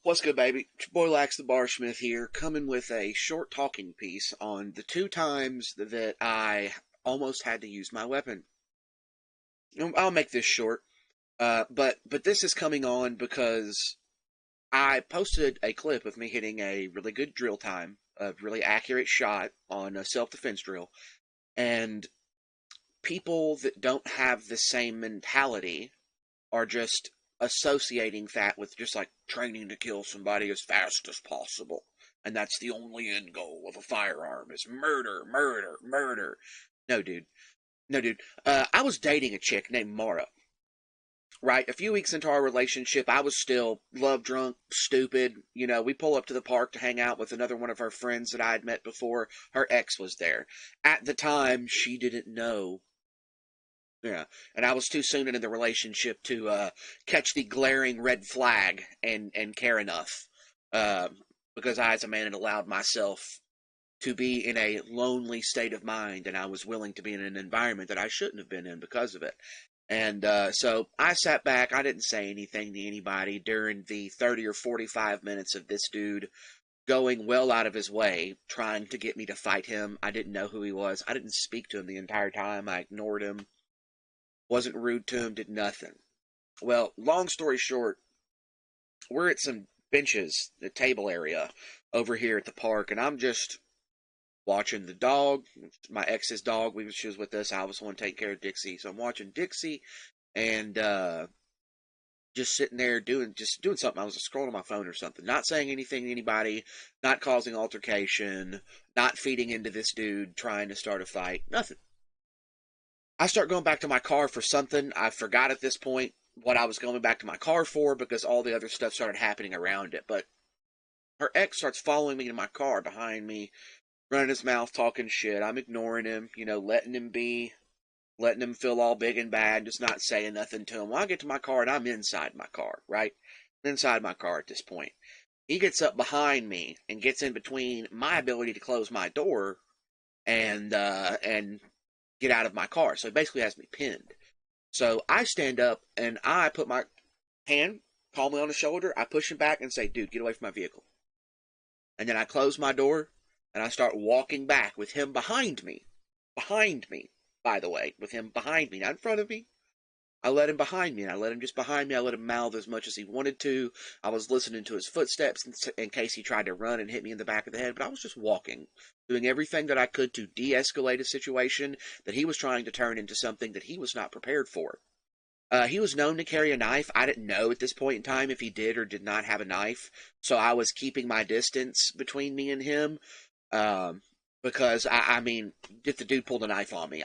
What's good, baby? It's your boy Lax the Barsmith here, coming with a short talking piece on the two times that I almost had to use my weapon. I'll make this short, but this is coming on because I posted a clip of me hitting a really good drill time, a really accurate shot on a self-defense drill, and people that don't have the same mentality are just associating that with just like training to kill somebody as fast as possible. And that's the only end goal of a firearm is murder, murder, murder. No, dude. No, dude. I was dating a chick named Mara. Right, a few weeks into our relationship, I was still love drunk, stupid. You know, we pull up to the park to hang out with another one of our friends that I had met before. Her ex was there. At the time, she didn't know. Yeah, and I was too soon into the relationship to catch the glaring red flag and care enough, uh, because I, as a man, had allowed myself to be in a lonely state of mind, and I was willing to be in an environment that I shouldn't have been in because of it. And so I sat back. I didn't say anything to anybody during the 30 or 45 minutes of this dude going well out of his way, trying to get me to fight him. I didn't know who he was. I didn't speak to him the entire time. I ignored him. Wasn't rude to him, did nothing. Well, long story short, we're at some benches, the table area over here at the park, and I'm just watching the dog, my ex's dog. She was with us. I was the one taking care of Dixie, so I'm watching Dixie and just sitting there doing something. I was scrolling on my phone or something, not saying anything to anybody, not causing altercation, not feeding into this dude trying to start a fight, nothing. I start going back to my car for something. I forgot at this point what I was going back to my car for because all the other stuff started happening around it. But her ex starts following me to my car behind me, running his mouth, talking shit. I'm ignoring him, letting him be, letting him feel all big and bad, just not saying nothing to him. Well, I get to my car and I'm inside my car, right? I'm inside my car at this point. He gets up behind me and gets in between my ability to close my door and get out of my car. So he basically has me pinned. So I stand up and I put my hand calmly on his shoulder. I push him back and say, dude, get away from my vehicle. And then I close my door and I start walking back with him behind me. Behind me, by the way, with him behind me, not in front of me. I let him behind me, and I let him just behind me. I let him mouth as much as he wanted to. I was listening to his footsteps in case he tried to run and hit me in the back of the head, but I was just walking, doing everything that I could to de-escalate a situation that he was trying to turn into something that he was not prepared for. He was known to carry a knife. I didn't know at this point in time if he did or did not have a knife, so I was keeping my distance between me and him. Um, because I mean, if the dude pulled a knife on me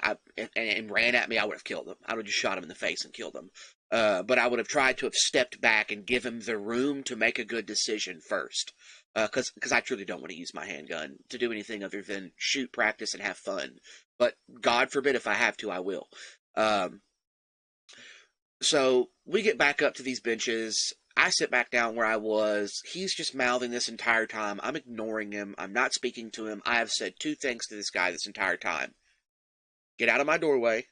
and ran at me, I would have killed him. I would have just shot him in the face and killed him. But I would have tried to have stepped back and give him the room to make a good decision first. Because I truly don't want to use my handgun to do anything other than shoot, practice, and have fun. But God forbid if I have to, I will. Um, so we get back up to these benches. I sit back down where I was. He's just mouthing this entire time. I'm ignoring him. I'm not speaking to him. I have said two things to this guy this entire time. Get out of my doorway.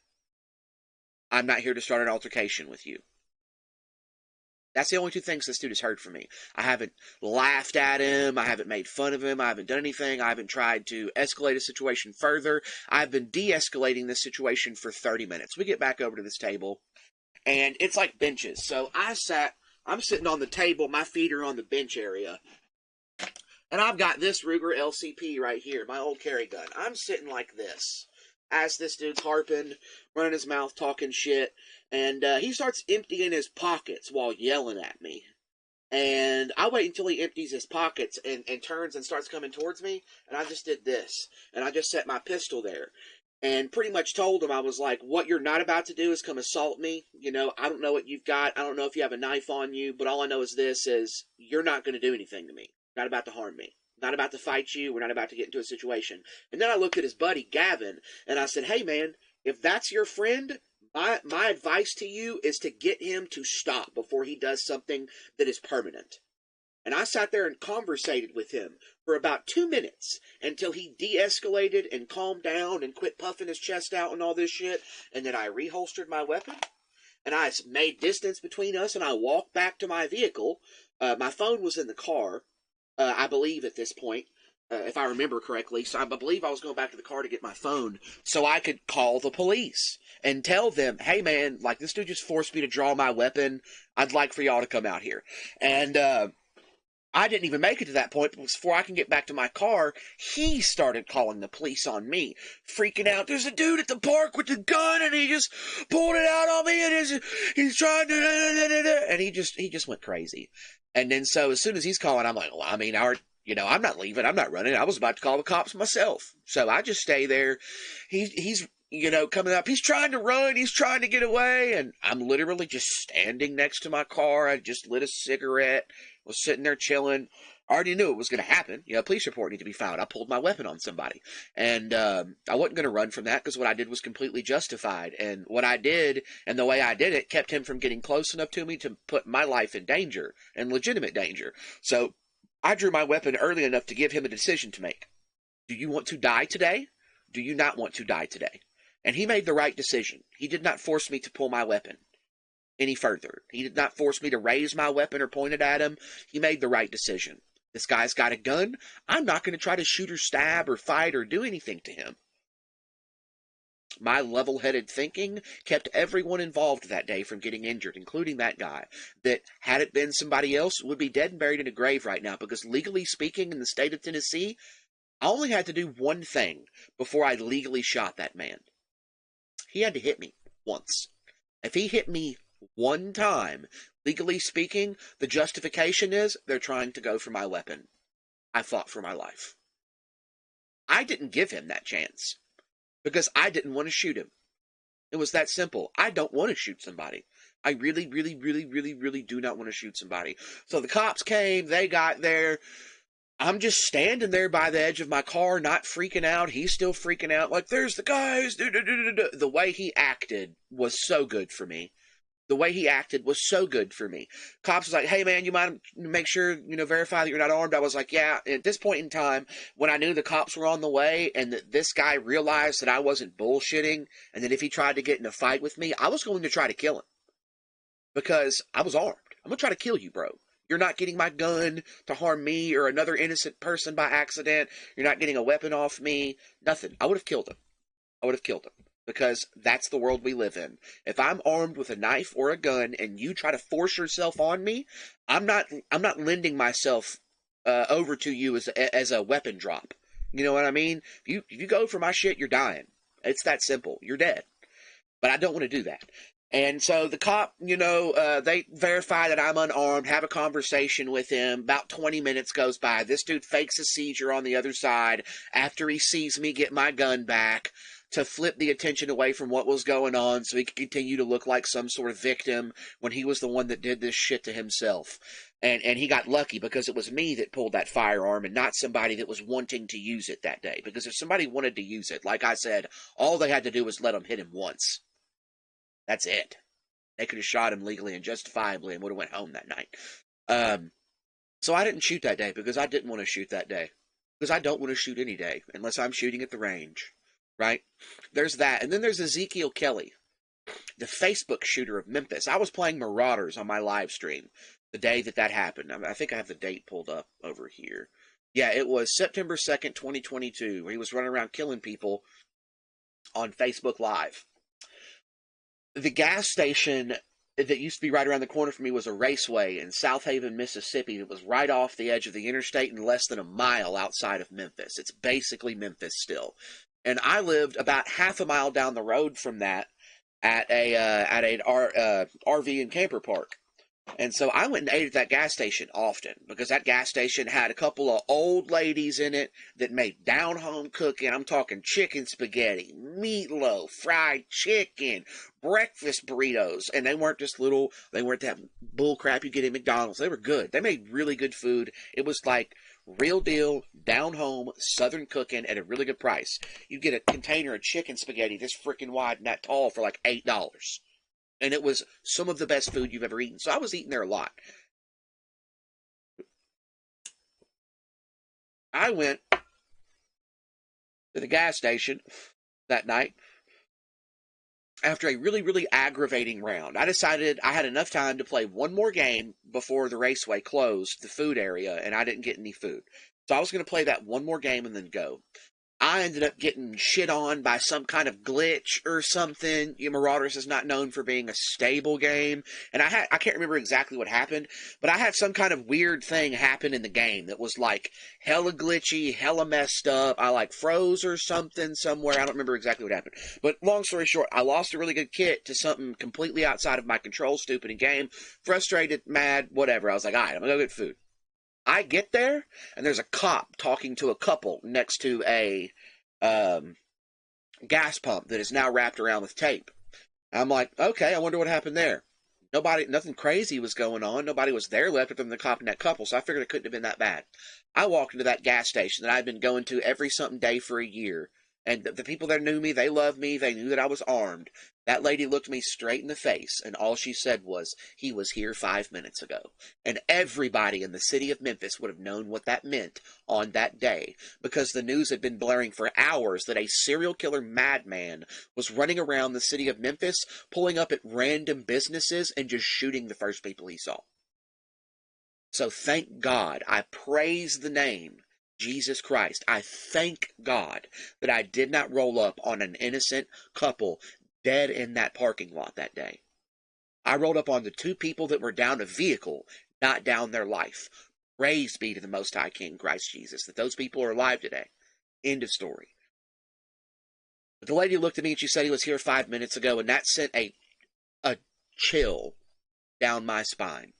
I'm not here to start an altercation with you. That's the only two things this dude has heard from me. I haven't laughed at him. I haven't made fun of him. I haven't done anything. I haven't tried to escalate a situation further. I've been de-escalating this situation for 30 minutes. We get back over to this table, and it's like benches. So I'm sitting on the table, my feet are on the bench area, and I've got this Ruger LCP right here, my old carry gun. I'm sitting like this as this dude's harping, running his mouth, talking shit, and he starts emptying his pockets while yelling at me. And I wait until he empties his pockets and turns and starts coming towards me, and I just did this. And I just set my pistol there. And pretty much told him, I was like, what you're not about to do is come assault me. I don't know what you've got. I don't know if you have a knife on you, but all I know is this, is you're not going to do anything to me. Not about to harm me. Not about to fight you. We're not about to get into a situation. And then I looked at his buddy, Gavin, and I said, hey, man, if that's your friend, my advice to you is to get him to stop before he does something that is permanent. And I sat there and conversated with him for about 2 minutes until he de-escalated and calmed down and quit puffing his chest out and all this shit. And then I reholstered my weapon. and I made distance between us, and I walked back to my vehicle. My phone was in the car, I believe, at this point, if I remember correctly. So I believe I was going back to the car to get my phone so I could call the police and tell them, hey, man, like, this dude just forced me to draw my weapon. I'd like for y'all to come out here. And I didn't even make it to that point, but before I can get back to my car, he started calling the police on me, freaking out. There's a dude at the park with the gun, and he just pulled it out on me, and he's trying to, and he just went crazy. And then so as soon as he's calling, I'm like, well, I mean, I'm not leaving, I'm not running. I was about to call the cops myself, so I just stay there. He's coming up. He's trying to run. He's trying to get away. And I'm literally just standing next to my car. I just lit a cigarette, was sitting there chilling. I already knew it was going to happen. A police report needed to be filed. I pulled my weapon on somebody. And I wasn't going to run from that because what I did was completely justified. And what I did and the way I did it kept him from getting close enough to me to put my life in danger and legitimate danger. So I drew my weapon early enough to give him a decision to make. Do you want to die today? Do you not want to die today? And he made the right decision. He did not force me to pull my weapon any further. He did not force me to raise my weapon or point it at him. He made the right decision. This guy's got a gun. I'm not going to try to shoot or stab or fight or do anything to him. My level-headed thinking kept everyone involved that day from getting injured, including that guy, that had it been somebody else would be dead and buried in a grave right now, because legally speaking in the state of Tennessee, I only had to do one thing before I legally shot that man. He had to hit me once. If he hit me one time, legally speaking, the justification is they're trying to go for my weapon. I fought for my life. I didn't give him that chance because I didn't want to shoot him. It was that simple. I don't want to shoot somebody. I really, really, really, really, really do not want to shoot somebody. So the cops came, they got there. I'm just standing there by the edge of my car, not freaking out. He's still freaking out. Like, there's the guys. The way he acted was so good for me. The way he acted was so good for me. Cops was like, hey, man, you mind make sure, verify that you're not armed? I was like, yeah. And at this point in time, when I knew the cops were on the way and that this guy realized that I wasn't bullshitting and that if he tried to get in a fight with me, I was going to try to kill him because I was armed. I'm going to try to kill you, bro. You're not getting my gun to harm me or another innocent person by accident. You're not getting a weapon off me. Nothing. I would have killed him. Because that's the world we live in. If I'm armed with a knife or a gun and you try to force yourself on me, I'm not lending myself over to you as a weapon drop. You know what I mean? If you go for my shit, you're dying. It's that simple. You're dead. But I don't want to do that. And so the cop, they verify that I'm unarmed, have a conversation with him. About 20 minutes goes by. This dude fakes a seizure on the other side after he sees me get my gun back to flip the attention away from what was going on so he could continue to look like some sort of victim when he was the one that did this shit to himself. And he got lucky because it was me that pulled that firearm and not somebody that was wanting to use it that day. Because if somebody wanted to use it, like I said, all they had to do was let him hit him once. That's it. They could have shot him legally and justifiably and would have went home that night. So I didn't shoot that day because I didn't want to shoot that day. Because I don't want to shoot any day unless I'm shooting at the range. Right? There's that. And then there's Ezekiel Kelly, the Facebook shooter of Memphis. I was playing Marauders on my live stream the day that happened. I think I have the date pulled up over here. Yeah, it was September 2nd, 2022, where he was running around killing people on Facebook Live. The gas station that used to be right around the corner from me was a raceway in South Haven, Mississippi. It was right off the edge of the interstate and less than a mile outside of Memphis. It's basically Memphis still. And I lived about half a mile down the road from that at an RV and camper park. And so I went and ate at that gas station often because that gas station had a couple of old ladies in it that made down-home cooking. I'm talking chicken spaghetti, meatloaf, fried chicken, breakfast burritos. And they weren't that bull crap you get at McDonald's. They were good. They made really good food. It was like real deal, down-home, southern cooking at a really good price. You'd get a container of chicken spaghetti this freaking wide and that tall for like $8. And it was some of the best food you've ever eaten. So I was eating there a lot. I went to the gas station that night. after a really, really aggravating round, I decided I had enough time to play one more game before the raceway closed, the food area, and I didn't get any food. So I was going to play that one more game and then go. I ended up getting shit on by some kind of glitch or something. Marauders is not known for being a stable game, and I can't remember exactly what happened, but I had some kind of weird thing happen in the game that was like hella glitchy, hella messed up. I like froze or something somewhere. I don't remember exactly what happened, but long story short, I lost a really good kit to something completely outside of my control. Stupid in game, frustrated, mad, whatever. I was like, all right, I'm gonna go get food. I get there, and there's a cop talking to a couple next to a um, gas pump that is now wrapped around with tape. I'm like, okay, I wonder what happened there. Nothing crazy was going on. Nobody was there left other than the cop and that couple, so I figured it couldn't have been that bad. I walked into that gas station that I'd been going to every something day for a year, and the people that knew me, they loved me, they knew that I was armed. That lady looked me straight in the face, and all she said was, "He was here 5 minutes ago." And everybody in the city of Memphis would have known what that meant on that day, because the news had been blaring for hours that a serial killer madman was running around the city of Memphis, pulling up at random businesses and just shooting the first people he saw. So thank God, I praise the name Jesus Christ. I thank God that I did not roll up on an innocent couple dead in that parking lot that day. I rolled up on the two people that were down a vehicle, not down their life. Praise be to the Most High King, Christ Jesus, that those people are alive today. End of story. But the lady looked at me and she said he was here 5 minutes ago, and that sent a chill down my spine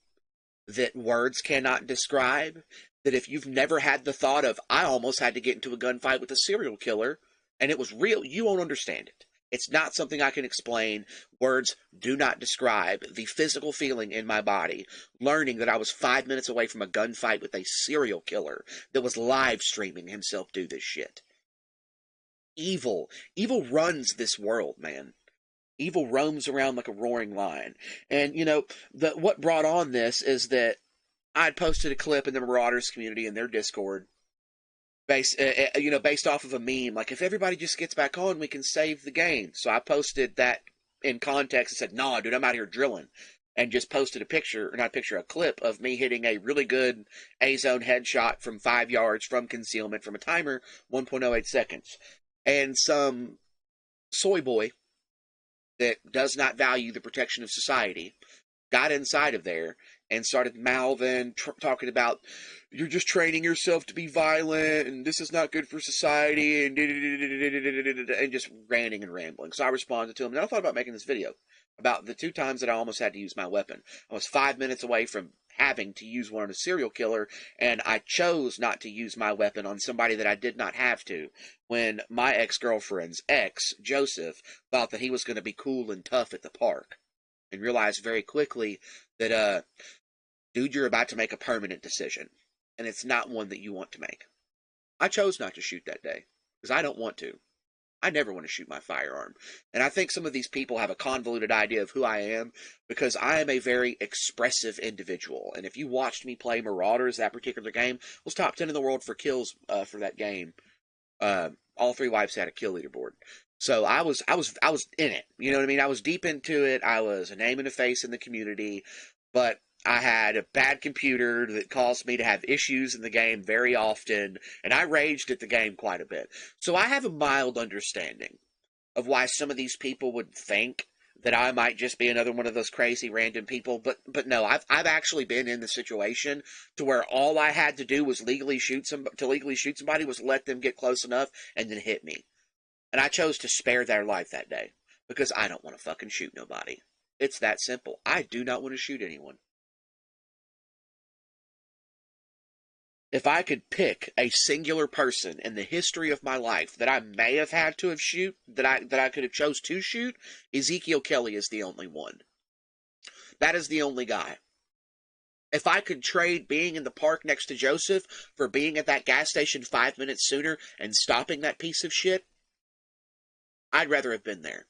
that words cannot describe. That if you've never had the thought of, I almost had to get into a gunfight with a serial killer, and it was real, you won't understand it. It's not something I can explain. Words do not describe the physical feeling in my body, learning that I was 5 minutes away from a gunfight with a serial killer that was live streaming himself do this shit. Evil. Evil runs this world, man. Evil roams around like a roaring lion. And, what brought on this is that I'd posted a clip in the Marauders community in their Discord based off of a meme, like, if everybody just gets back on, we can save the game. So I posted that in context and said, nah, dude, I'm out here drilling. And just posted a clip of me hitting a really good A-zone headshot from 5 yards from concealment from a timer, 1.08 seconds. And some soy boy that does not value the protection of society got inside of there and started mouthing, talking about, you're just training yourself to be violent, and this is not good for society, and just ranting and rambling. So I responded to him, and I thought about making this video about the 2 times that I almost had to use my weapon. I was 5 minutes away from having to use one on a serial killer, and I chose not to use my weapon on somebody that I did not have to, when my ex-girlfriend's ex, Joseph, thought that he was going to be cool and tough at the park, and realized very quickly that, dude, you're about to make a permanent decision, and it's not one that you want to make. I chose not to shoot that day, because I don't want to. I never want to shoot my firearm. And I think some of these people have a convoluted idea of who I am, because I am a very expressive individual. And if you watched me play Marauders, that particular game, was top 10 in the world for kills for that game. All 3 wives had a kill leaderboard. So I was in it. You know what I mean? I was deep into it. I was a name and a face in the community, but I had a bad computer that caused me to have issues in the game very often, and I raged at the game quite a bit. So I have a mild understanding of why some of these people would think that I might just be another one of those crazy random people, but no, I've actually been in the situation to where all I had to do was legally shoot somebody was let them get close enough and then hit me. And I chose to spare their life that day because I don't want to fucking shoot nobody. It's that simple. I do not want to shoot anyone. If I could pick a singular person in the history of my life that I may have had to have shoot, that I could have chose to shoot, Ezekiel Kelly is the only one. That is the only guy. If I could trade being in the park next to Joseph for being at that gas station 5 minutes sooner and stopping that piece of shit, I'd rather have been there.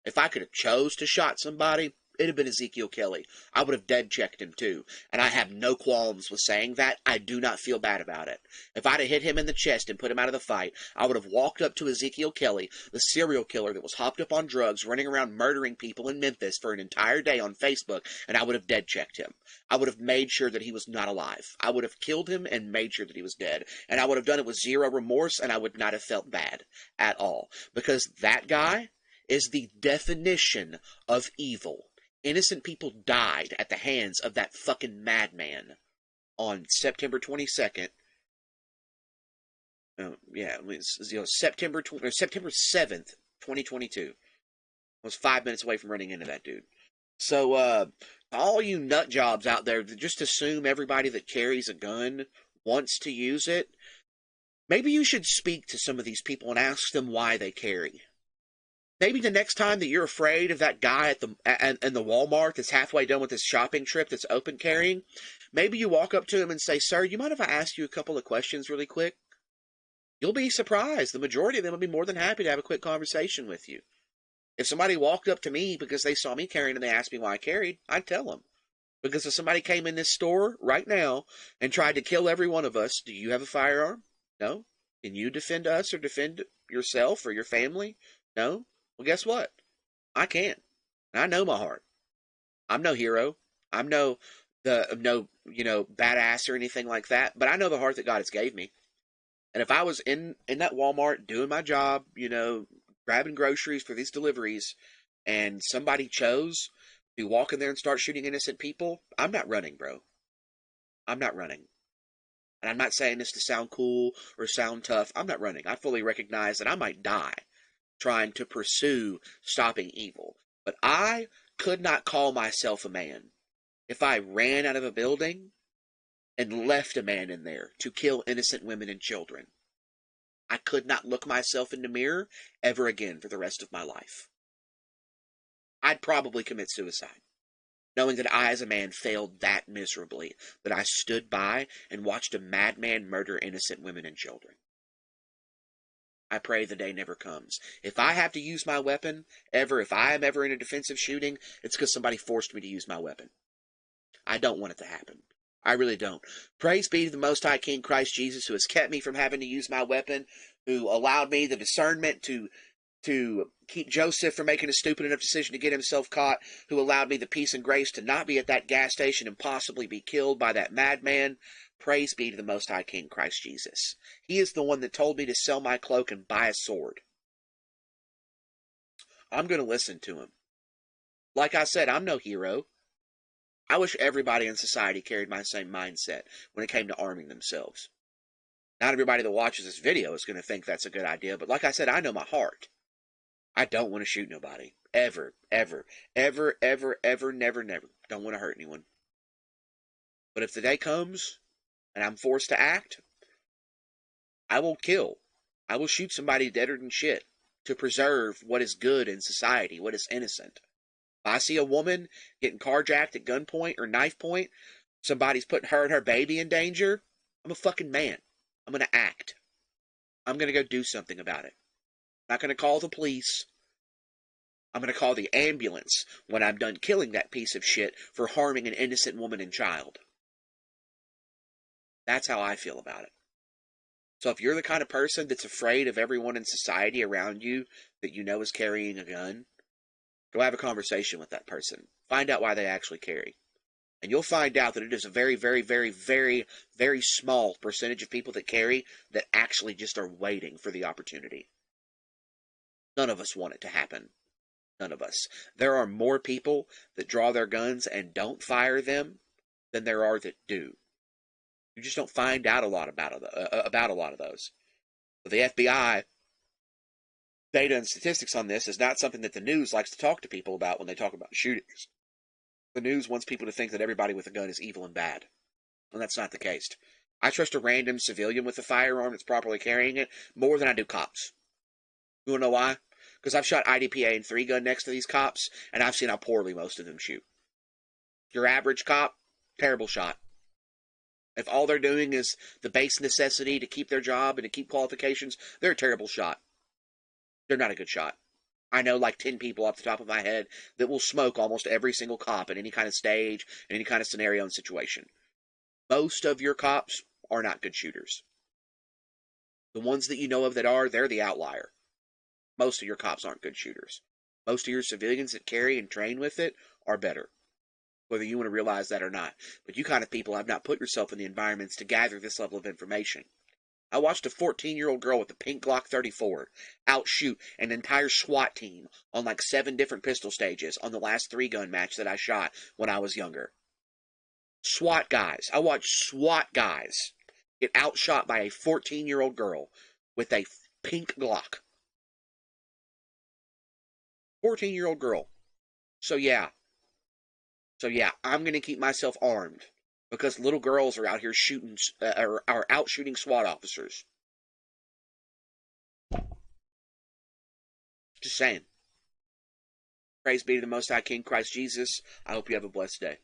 If I could have chose to shot somebody, it'd have been Ezekiel Kelly. I would have dead checked him too. And I have no qualms with saying that. I do not feel bad about it. If I'd have hit him in the chest and put him out of the fight, I would have walked up to Ezekiel Kelly, the serial killer that was hopped up on drugs, running around murdering people in Memphis for an entire day on Facebook, and I would have dead checked him. I would have made sure that he was not alive. I would have killed him and made sure that he was dead. And I would have done it with zero remorse, and I would not have felt bad at all. Because that guy is the definition of evil. Innocent people died at the hands of that fucking madman on September 22nd. Yeah, it was, September 7th, 2022. I was 5 minutes away from running into that dude. So, all you nut jobs out there that just assume everybody that carries a gun wants to use it, maybe you should speak to some of these people and ask them why they carry. Maybe the next time that you're afraid of that guy in the Walmart that's halfway done with his shopping trip that's open carrying, maybe you walk up to him and say, "Sir, you mind if I ask you a couple of questions really quick?" You'll be surprised. The majority of them will be more than happy to have a quick conversation with you. If somebody walked up to me because they saw me carrying and they asked me why I carried, I'd tell them. Because if somebody came in this store right now and tried to kill every one of us, do you have a firearm? No. Can you defend us or defend yourself or your family? No. Well, guess what? I can't. I know my heart. I'm no hero. I'm no badass or anything like that. But I know the heart that God has gave me. And if I was in that Walmart doing my job, grabbing groceries for these deliveries, and somebody chose to walk in there and start shooting innocent people, I'm not running, bro. I'm not running. And I'm not saying this to sound cool or sound tough. I'm not running. I fully recognize that I might die trying to pursue stopping evil. But I could not call myself a man if I ran out of a building and left a man in there to kill innocent women and children. I could not look myself in the mirror ever again for the rest of my life. I'd probably commit suicide, knowing that I as a man failed that miserably, that I stood by and watched a madman murder innocent women and children. I pray the day never comes. If I have to use my weapon, if I am ever in a defensive shooting, it's because somebody forced me to use my weapon. I don't want it to happen. I really don't. Praise be to the Most High King Christ Jesus, who has kept me from having to use my weapon, who allowed me the discernment to keep Joseph from making a stupid enough decision to get himself caught, who allowed me the peace and grace to not be at that gas station and possibly be killed by that madman. Praise be to the Most High King Christ Jesus. He is the one that told me to sell my cloak and buy a sword. I'm going to listen to him. Like I said, I'm no hero. I wish everybody in society carried my same mindset when it came to arming themselves. Not everybody that watches this video is going to think that's a good idea, but like I said, I know my heart. I don't want to shoot nobody. Ever, ever, ever, ever, ever, never, never. Don't want to hurt anyone. But if the day comes and I'm forced to act, I will kill. I will shoot somebody deader than shit to preserve what is good in society, what is innocent. If I see a woman getting carjacked at gunpoint or knife point, somebody's putting her and her baby in danger, I'm a fucking man. I'm going to act. I'm going to go do something about it. I'm not going to call the police. I'm going to call the ambulance when I'm done killing that piece of shit for harming an innocent woman and child. That's how I feel about it. So if you're the kind of person that's afraid of everyone in society around you that you know is carrying a gun, go have a conversation with that person. Find out why they actually carry. And you'll find out that it is a very, very, very, very, very small percentage of people that carry that actually just are waiting for the opportunity. None of us want it to happen. None of us. There are more people that draw their guns and don't fire them than there are that do. You just don't find out a lot about a lot of those. But the FBI data and statistics on this is not something that the news likes to talk to people about when they talk about shootings. The news wants people to think that everybody with a gun is evil and bad. And that's not the case. I trust a random civilian with a firearm that's properly carrying it more than I do cops. You want to know why? Because I've shot IDPA and 3-gun next to these cops, and I've seen how poorly most of them shoot. Your average cop, terrible shot. If all they're doing is the base necessity to keep their job and to keep qualifications, they're a terrible shot. They're not a good shot. I know like 10 people off the top of my head that will smoke almost every single cop in any kind of stage, in any kind of scenario and situation. Most of your cops are not good shooters. The ones that you know of that are, they're the outlier. Most of your cops aren't good shooters. Most of your civilians that carry and train with it are better, whether you want to realize that or not. But you kind of people have not put yourself in the environments to gather this level of information. I watched a 14-year-old girl with a pink Glock 34 outshoot an entire SWAT team on like 7 different pistol stages on the last 3-gun match that I shot when I was younger. SWAT guys. I watched SWAT guys get outshot by a 14-year-old girl with a pink Glock. 14-year-old girl. So yeah. I'm going to keep myself armed because little girls are out here shooting, are out shooting SWAT officers. Just saying. Praise be to the Most High King Christ Jesus. I hope you have a blessed day.